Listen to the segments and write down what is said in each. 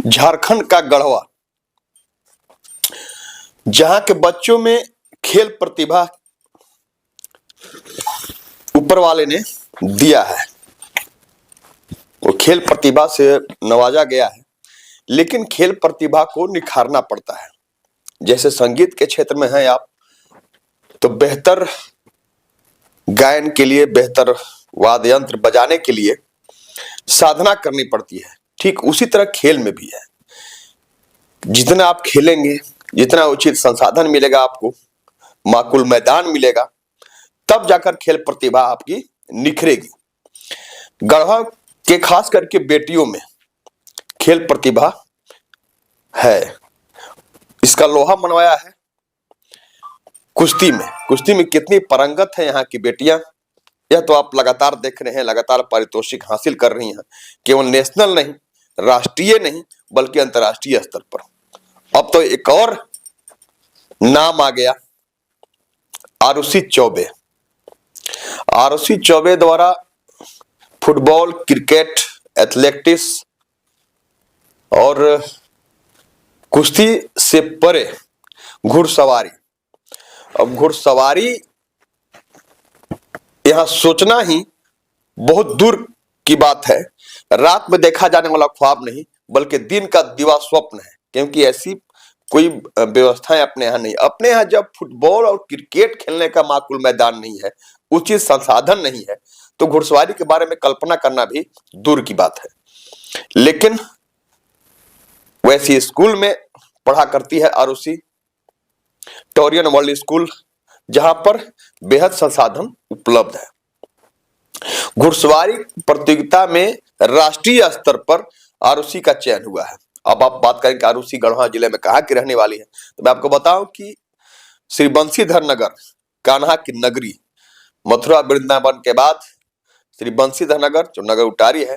झारखंड का गढ़वा, जहां के बच्चों में खेल प्रतिभा ऊपर वाले ने दिया है, वो खेल प्रतिभा से नवाजा गया है। लेकिन खेल प्रतिभा को निखारना पड़ता है। जैसे संगीत के क्षेत्र में हैं आप, तो बेहतर गायन के लिए, बेहतर वाद्य यंत्र बजाने के लिए साधना करनी पड़ती है। ठीक उसी तरह खेल में भी है। जितना आप खेलेंगे, जितना उचित संसाधन मिलेगा, आपको माकुल मैदान मिलेगा, तब जाकर खेल प्रतिभा आपकी निखरेगी। गढ़वा के खास करके बेटियों में खेल प्रतिभा है। इसका लोहा मनवाया है कुश्ती में कितनी पारंगत है यहाँ की बेटियां, यह तो आप लगातार देख रहे हैं। लगातार पारितोषिक हासिल कर रही हैं, केवल नेशनल नहीं, राष्ट्रीय नहीं, बल्कि अंतर्राष्ट्रीय स्तर पर। अब तो एक और नाम आ गया, आरुषि चौबे। आरुषि चौबे द्वारा फुटबॉल, क्रिकेट, एथलेटिक्स और कुश्ती से परे घुड़सवारी। अब घुड़सवारी यहां सोचना ही बहुत दूर की बात है। रात में देखा जाने वाला ख्वाब नहीं, बल्कि दिन का दिवा स्वप्न है। क्योंकि ऐसी कोई व्यवस्थाएं अपने यहाँ नहीं। अपने यहाँ जब फुटबॉल और क्रिकेट खेलने का माकुल मैदान नहीं है, उचित संसाधन नहीं है, तो घुड़सवारी के बारे में कल्पना करना भी दूर की बात है। लेकिन वैसी स्कूल में पढ़ा करती है आरुषि, टोरियन वर्ल्ड स्कूल, जहां पर बेहद संसाधन उपलब्ध है। घुड़सवारी प्रतियोगिता में राष्ट्रीय स्तर पर आरुषि का चयन हुआ है। अब आप बात करें कि आरुषि गढ़वा जिले में कहाँ की रहने वाली है, तो मैं आपको बताऊं कि श्री बंशीधर नगर, कान्हा की नगरी, मथुरा वृंदावन के बाद श्री बंशीधर नगर, जो नगर उटारी है,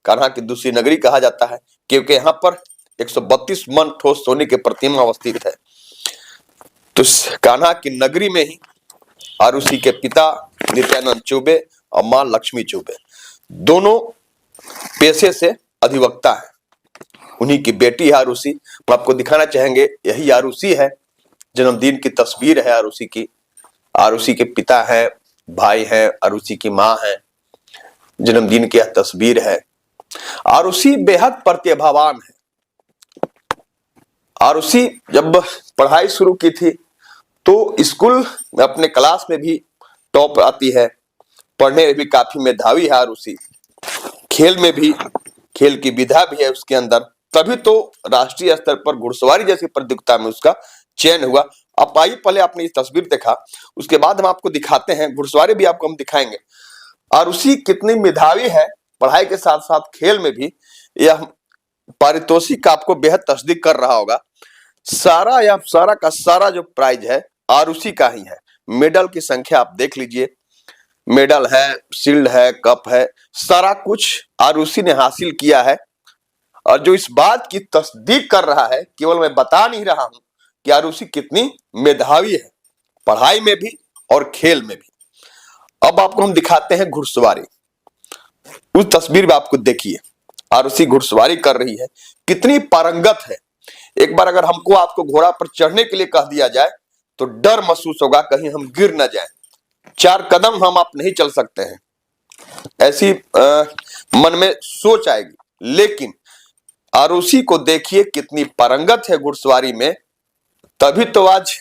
कान्हा की दूसरी नगरी कहा जाता है। क्योंकि यहाँ पर 132 मन ठोस सोने की प्रतिमा अवस्थित है। तो कान्हा की नगरी में ही आरुषि के पिता नित्यानंद चौबे और मां लक्ष्मी चौबे दोनों पेशे से अधिवक्ता है। उन्हीं की बेटी है आरुषि। हम आपको दिखाना चाहेंगे, यही आरुषि है। जन्मदिन की तस्वीर है आरुषि की। आरुषि के पिता है, भाई है, आरुषि की मां है। जन्मदिन की यह तस्वीर है। आरुषि बेहद प्रतिभावान है। आरुषि जब पढ़ाई शुरू की थी तो स्कूल में अपने क्लास में भी टॉप आती है, पढ़ने में भी काफी मेधावी है आरुषि, खेल में भी, खेल की विधा भी है उसके अंदर। तभी तो राष्ट्रीय स्तर पर घुड़सवारी जैसी प्रतियोगिता में उसका चयन हुआ। आप आइए, पहले आपने ये तस्वीर देखा, उसके बाद हम आपको दिखाते हैं, घुड़सवारी भी आपको हम दिखाएंगे। आरुषि कितनी मेधावी है, पढ़ाई के साथ साथ खेल में भी। यह पारितोषिक आपको बेहद तस्दीक कर रहा होगा। सारा या सारा का सारा जो प्राइज है आरुषि का ही है। मेडल की संख्या आप देख लीजिए, मेडल है, शील्ड है, कप है, सारा कुछ आरुषि ने हासिल किया है। और जो इस बात की तस्दीक कर रहा है, केवल मैं बता नहीं रहा हूं कि आरुषि कितनी मेधावी है, पढ़ाई में भी और खेल में भी। अब आपको हम दिखाते हैं घुड़सवारी। उस तस्वीर में आपको देखिए, आरुषि घुड़सवारी कर रही है, कितनी पारंगत है। एक बार अगर हमको आपको घोड़ा पर चढ़ने के लिए कह दिया जाए तो डर महसूस होगा, कहीं हम गिर न जाएं। 4 कदम हम आप नहीं चल सकते हैं, ऐसी मन में सोच आएगी। लेकिन आरुषि को देखिए कितनी पारंगत है घुड़सवारी में। तभी तो आज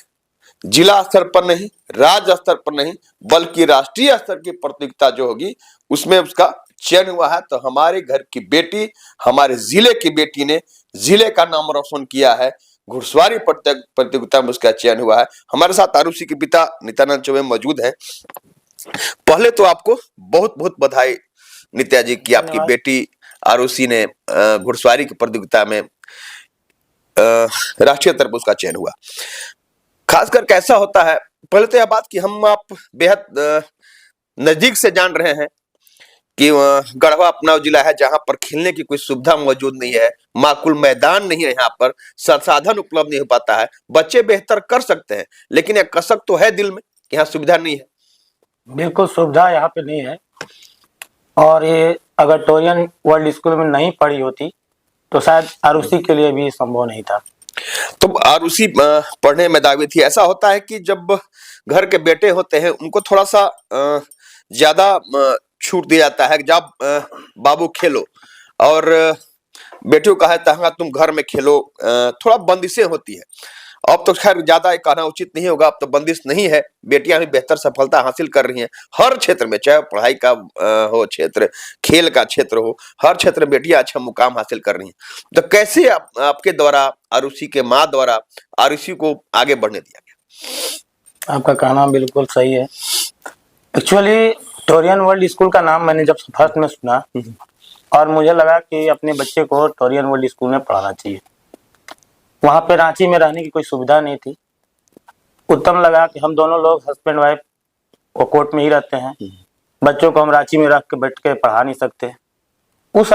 जिला स्तर पर नहीं, राज्य स्तर पर नहीं, बल्कि राष्ट्रीय स्तर की प्रतियोगिता जो होगी उसमें उसका चयन हुआ है। तो हमारे घर की बेटी, हमारे जिले की बेटी ने जिले का नाम रोशन किया है। घुड़सवारी प्रतियोगिता में उसका चयन हुआ है। हमारे साथ आरुषि के पिता नित्यानंद चौबे मौजूद हैं। पहले तो आपको बहुत बहुत बधाई नित्या जी की, आपकी बेटी आरुषि ने घुड़सवारी की प्रतियोगिता में राष्ट्रीय स्तर पर उसका चयन हुआ। खासकर कैसा होता है, पहले तो यह बात कि हम आप बेहद नजदीक से जान रहे हैं कि गढ़वा अपना जिला है जहां पर खेलने की कोई सुविधा मौजूद नहीं है, माकुल मैदान नहीं है, यहाँ पर संसाधन उपलब्ध नहीं हो पाता है। बच्चे बेहतर कर सकते हैं, लेकिन एक कसक तो है दिल में कि यहाँ सुविधा नहीं है। बिल्कुल सुविधा यहाँ पे नहीं है। और ये अगर टोरियन वर्ल्ड स्कूल में नहीं पढ़ी होती तो शायद आरुषि के लिए भी संभव नहीं था। तो आरुषि पढ़ने में दावी थी। ऐसा होता है कि जब घर के बेटे होते हैं उनको थोड़ा सा ज्यादा छूट दिया जाता है, जब बाबू खेलो, और बेटियों का है हाँ तुम घर में खेलो, थोड़ा बंदिशें होती है। अब तो खैर ज्यादा कहना उचित नहीं होगा, अब तो बंदिश नहीं है, बेटियां भी बेहतर सफलता हासिल कर रही हैं हर क्षेत्र में, चाहे पढ़ाई का हो क्षेत्र, खेल का क्षेत्र हो, हर क्षेत्र में बेटियां अच्छा मुकाम हासिल कर रही हैं। तो कैसे आपके द्वारा, आरुषि के माँ द्वारा आरुषि को आगे बढ़ने दिया गया? आपका कहना बिल्कुल सही है। एक्चुअली टोरियन वर्ल्ड स्कूल का नाम मैंने जब फर्स्ट में सुना और मुझे लगा कि अपने बच्चे को टोरियन वर्ल्ड स्कूल में पढ़ाना चाहिए। वहाँ पे रांची में रहने की कोई सुविधा नहीं थी। उत्तम लगा कि हम दोनों लोग हस्बैंड वाइफ वो कोर्ट में ही रहते हैं, बच्चों को हम रांची में रख के बैठ के पढ़ा नहीं सकते। उस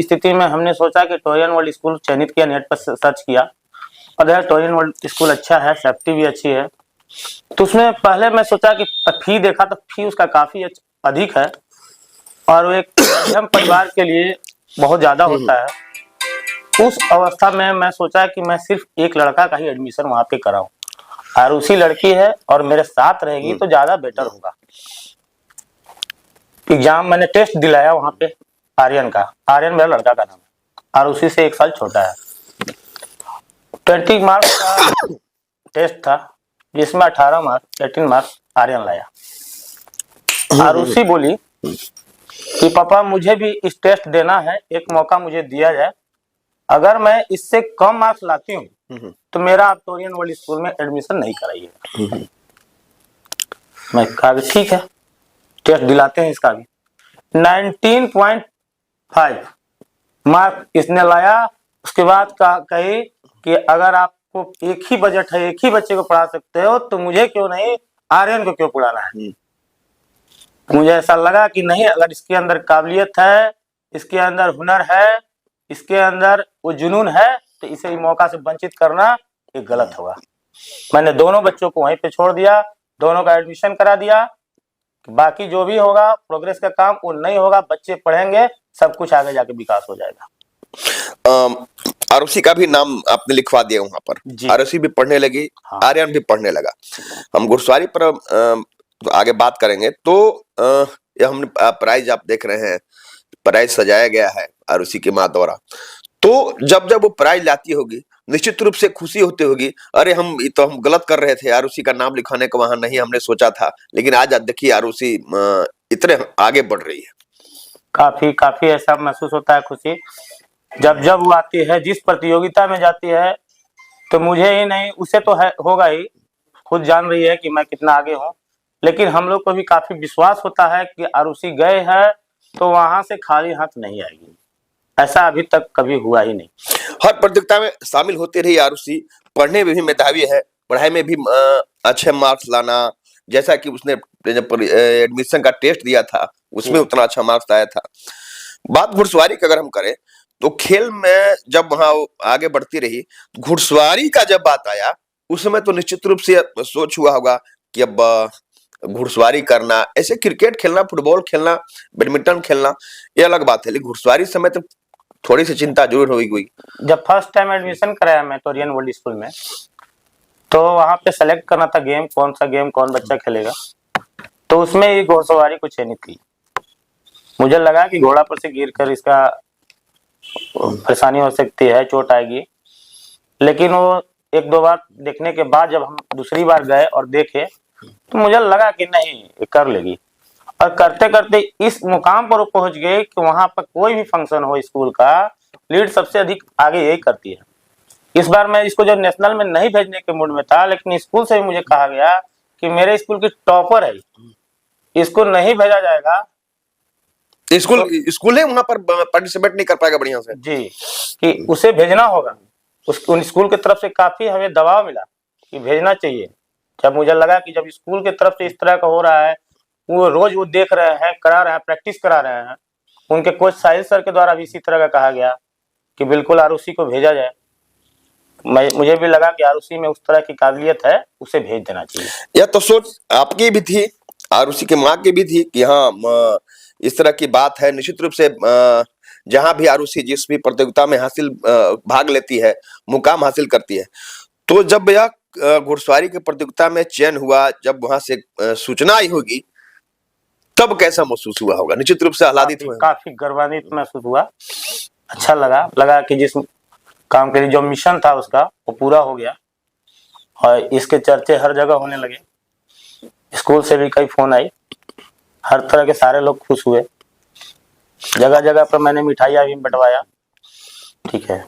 स्थिति में हमने सोचा कि टोरियन वर्ल्ड स्कूल चयनित किया, नेट पर सर्च किया और देखा टोरियन वर्ल्ड स्कूल अच्छा है, सेफ्टी भी अच्छी है। तो उसमें पहले मैं सोचा कि फी देखा तो फी उसका काफी अधिक है और वो एक मध्यम परिवार के लिए बहुत ज्यादा होता है। उस अवस्था में मैं सोचा कि मैं सिर्फ एक लड़का का ही एडमिशन वहां पे कराऊं। आरुषि लड़की है और मेरे साथ रहेगी तो ज्यादा बेटर होगा। एग्जाम मैंने टेस्ट दिलाया वहां पे आर्यन का, आर्यन मेरा लड़का का नाम है, आरुषि से 1 साल छोटा है। 20 मार्क्स का टेस्ट था जिसमें 18 मार्क्स 18 मार्क्स आर्यन लाया। आरुषि बोली कि पापा मुझे भी इस टेस्ट देना है, एक मौका मुझे दिया जाए, अगर मैं इससे कम मार्क्स लाती हूँ तो मेरा आप टोरियन वर्ल्ड स्कूल में एडमिशन नहीं कराइएगा। मैं कहा ठीक है, टेस्ट दिलाते हैं इसका भी। 19.5 मार्क इसने लाया। उसके बाद कही कि अगर आपको एक ही बजट है, एक ही बच्चे को पढ़ा सकते हो तो मुझे क्यों नहीं, आर्यन को क्यों पढ़ाना है। मुझे ऐसा लगा कि नहीं, अगर इसके अंदर काबिलियत है, इसके अंदर हुनर है, इसके अंदर वो जुनून है, तो इसे इस मौका से वंचित करना ये गलत होगा। मैंने दोनों बच्चों को वहीं पे छोड़ दिया, दोनों का एडमिशन करा दिया। बाकी जो भी होगा प्रोग्रेस का काम वो नहीं होगा, बच्चे पढ़ेंगे, सब कुछ आगे जाके विकास हो जाएगा। आरुषि का भी नाम आपने लिखवा दिया वहां पर, आरुषि भी पढ़ने लगी, हाँ। आर्यन भी पढ़ने लगा। हम घुड़सवारी पर आगे बात करेंगे। तो ये हम प्राइज आप देख रहे हैं, प्राइज सजाया गया है आरुषि की माँ द्वारा। तो जब जब वो प्राइज लाती होगी निश्चित रूप से खुशी होती होगी, अरे हम गलत कर रहे थे, आरुषि का नाम लिखाने को वहां नहीं हमने सोचा था, लेकिन आज देखिए आरुषि इतने आगे बढ़ रही है। काफी ऐसा महसूस होता है खुशी जब जब वो आती है, जिस प्रतियोगिता में जाती है, तो मुझे ही नहीं उसे तो है होगा ही, खुद जान रही है कि मैं कितना आगे हूँ, लेकिन हम लोग को भी काफी विश्वास होता है कि आरुषि गए है तो वहां से खाली हाथ नहीं आएगी। ऐसा अभी तक कभी हुआ ही नहीं। हर प्रतियोगिता में शामिल होती रही आरुषि, पढ़ने में भी मेधावी है, पढ़ाई में भी अच्छे मार्क्स लाना, जैसा कि उसने एडमिशन का टेस्ट दिया था उसमें उतना अच्छा मार्क्स आया था। बात घुड़सवारी की अगर हम करें तो खेल में जब वहां आगे बढ़ती रही, घुड़सवारी का जब बात आया उस समय तो निश्चित रूप से सोच हुआ होगा कि अब घुड़सवारी करना, ऐसे क्रिकेट खेलना, फुटबॉल खेलना, बैडमिंटन खेलना ये अलग बात है, लेकिन घुड़सवारी समय तो थोड़ी सी चिंता जरूर हुई। जब फर्स्ट टाइम एडमिशन कराया मैं टोरियन वर्ल्ड स्कूल में, तो वहां पे सेलेक्ट करना था गेम, कौन सा गेम कौन बच्चा खेलेगा, तो उसमें ये घुड़सवारी को चयनित की। मुझे लगा कि घोड़ा पर से गिरकर इसका परेशानी हो सकती है, चोट आएगी, लेकिन वो 1-2 बार देखने के बाद जब हम दूसरी बार गए और देखे तो मुझे लगा कि नहीं ये कर लेगी, और करते करते इस मुकाम पर वो पहुंच गए कि वहां पर कोई भी फंक्शन हो स्कूल का, लीड सबसे अधिक आगे यही करती है। इस बार मैं इसको जब नेशनल में नहीं भेजने के मूड में था, लेकिन स्कूल से भी मुझे कहा गया कि मेरे स्कूल की टॉपर है, इसको नहीं भेजा जाएगा। स्कूल है वहां पर पार्टिसिपेट नहीं कर पाएगा बढ़िया से जी, कि उसे भेजना होगा। उन स्कूल की तरफ से काफी हमें दबाव मिला कि भेजना चाहिए। जब मुझे लगा कि जब स्कूल की तरफ से इस तरह का हो रहा है, वो रोज वो देख रहे हैं, करा रहे हैं, प्रैक्टिस करा रहे हैं, उनके कोच साहिल सर के द्वारा भी इसी तरह का कहा गया कि बिल्कुल आरुषि को भेजा जाए। मुझे भी लगा कि आरुषि में उस तरह की काबिलियत है, उसे भेज देना चाहिए। यह तो सोच आपकी भी थी, आरुषि के माँ की भी थी कि हाँ इस तरह की बात है, निश्चित रूप से जहां भी आरुषि जिस भी प्रतियोगिता में भाग लेती है, मुकाम हासिल करती है, तो जब यह घुड़सवारी की प्रतियोगिता में चयन हुआ, जब वहां से सूचना आई होगी, तब कैसा महसूस हुआ होगा? निश्चित रूप से आह्लादित हुए। काफी गौरवान्वित महसूस हुआ, अच्छा लगा कि जिस काम के लिए जो मिशन था उसका वो पूरा हो गया और इसके चर्चे हर जगह होने लगे। स्कूल से भी कई फोन आई, हर तरह के सारे लोग खुश हुए, जगह जगह पर मैंने मिठाइयाँ भी बंटवाया। ठीक है,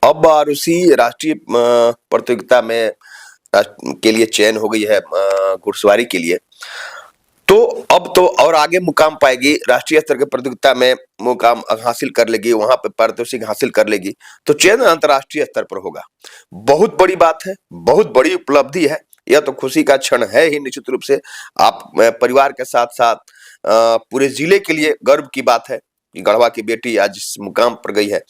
अब आरुषि राष्ट्रीय प्रतियोगिता में के लिए चयन हो गई है घुड़सवारी के लिए, तो अब तो और आगे मुकाम पाएगी, राष्ट्रीय स्तर की प्रतियोगिता में मुकाम हासिल कर लेगी, वहां पर पारितोषिक हासिल कर लेगी, तो चयन अंतर्राष्ट्रीय स्तर पर होगा। बहुत बड़ी बात है, बहुत बड़ी उपलब्धि है, यह तो खुशी का क्षण है ही निश्चित रूप से। आप परिवार के साथ साथ पूरे जिले के लिए गर्व की बात है कि गढ़वा की बेटी आज इस मुकाम पर गई है।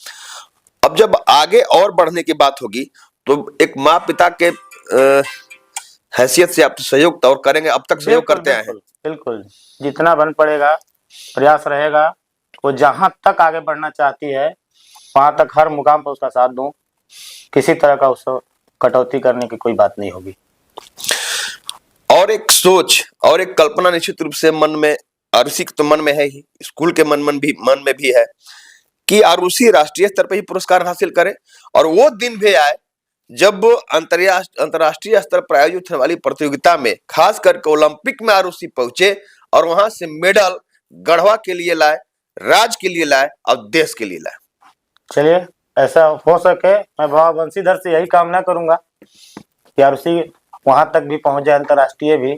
अब जब आगे और बढ़ने की बात होगी तो एक माँ पिता के हैसियत से आप सहयोग और करेंगे, अब तक सहयोग करते आए हैं। बिल्कुल, जितना बन पड़ेगा प्रयास रहेगा, वो जहां तक आगे बढ़ना चाहती है वहां तक हर मुकाम पर उसका साथ दूं, किसी तरह का उसको कटौती करने की कोई बात नहीं होगी। और एक सोच और एक कल्पना निश्चित रूप से मन में, आरुषि तो मन में है ही, स्कूल के मन में भी है कि आरुषि राष्ट्रीय स्तर पर ही पुरस्कार हासिल करे और वो दिन भी आए जब अंतर्राष्ट्रीय स्तर पर आयोजित होने वाली प्रतियोगिता में, खास करके ओलंपिक में आरुषि पहुंचे और वहां से मेडल गढ़वा के लिए लाए, राज्य के लिए लाए और देश के लिए लाए। चलिए, ऐसा हो सके, मैं बाबा बंशीधर से यही कामना करूंगा कि आरुषि वहां तक भी पहुंच जाए, अंतर्राष्ट्रीय भी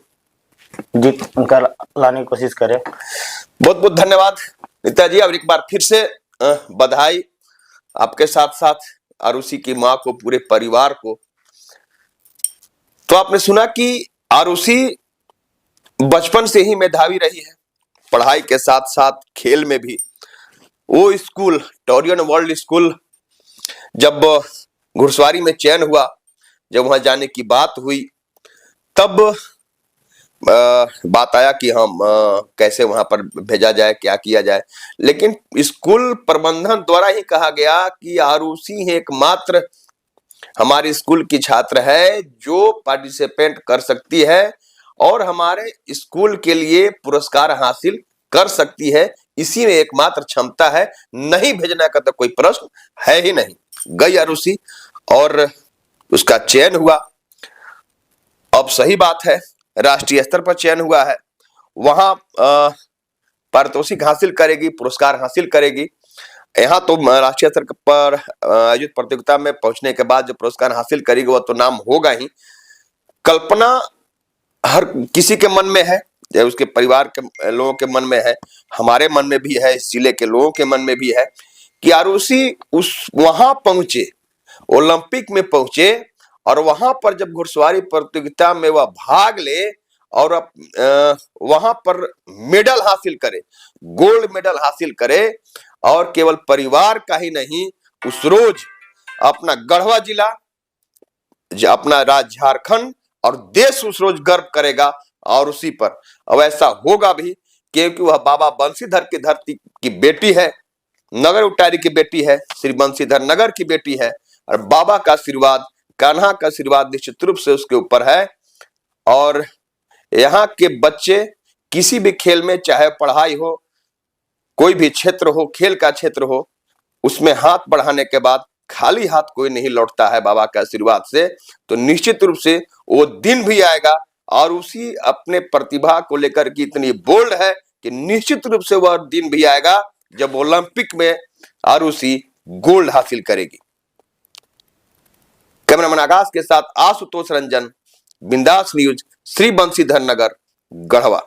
जीत कर लाने की कोशिश करे। बहुत बहुत धन्यवाद नित्या जी, और एक बार फिर से बधाई आपके साथ साथ आरुषि की मां को, पूरे परिवार को। तो आपने सुना कि आरुषि बचपन से ही मेधावी रही है, पढ़ाई के साथ साथ खेल में भी। वो स्कूल टोरियन वर्ल्ड स्कूल, जब घुड़सवारी में चयन हुआ, जब वहां जाने की बात हुई, तब बात आया कि हम कैसे वहां पर भेजा जाए, क्या किया जाए। लेकिन स्कूल प्रबंधन द्वारा ही कहा गया कि आरुषि एकमात्र हमारे स्कूल की छात्र है जो पार्टिसिपेट कर सकती है और हमारे स्कूल के लिए पुरस्कार हासिल कर सकती है, इसी में एकमात्र क्षमता है, नहीं भेजने का तो कोई प्रश्न है ही नहीं। गई आरुषि और उसका चयन हुआ। अब सही बात है, राष्ट्रीय स्तर पर चयन हुआ है, वहां पारितोषिक हासिल करेगी, पुरस्कार हासिल करेगी। यहाँ तो राष्ट्रीय स्तर पर आयोजित प्रतियोगिता में पहुंचने के बाद जो पुरस्कार हासिल करेगी वह तो नाम होगा ही। कल्पना हर किसी के मन में है, उसके परिवार के लोगों के मन में है, हमारे मन में भी है, इस जिले के लोगों के मन में भी है कि आरुषि वहां पहुंचे, ओलंपिक में पहुंचे और वहां पर जब घुड़सवारी प्रतियोगिता में वह भाग ले और वहां पर मेडल हासिल करे, गोल्ड मेडल हासिल करे, और केवल परिवार का ही नहीं, उस रोज अपना गढ़वा जिला, अपना राज्य झारखंड और देश उस रोज गर्व करेगा और उसी पर। अब ऐसा होगा भी क्योंकि वह बाबा बंशीधर की धरती की बेटी है, नगर उटारी की बेटी है, श्री बंशीधर नगर की बेटी है और बाबा का आशीर्वाद, कान्हा का आशीर्वाद निश्चित रूप से उसके ऊपर है। और यहाँ के बच्चे किसी भी खेल में, चाहे पढ़ाई हो, कोई भी क्षेत्र हो, खेल का क्षेत्र हो, उसमें हाथ बढ़ाने के बाद खाली हाथ कोई नहीं लौटता है बाबा के आशीर्वाद से। तो निश्चित रूप से वो दिन भी आएगा और उसी अपने प्रतिभा को लेकर के इतनी बोल्ड है कि निश्चित रूप से वह दिन भी आएगा जब ओलंपिक में आरुषि गोल्ड हासिल करेगी। कैमरामैन आकाश के साथ आशुतोष रंजन, बिंदास न्यूज, श्री बंशीधर नगर, गढ़वा।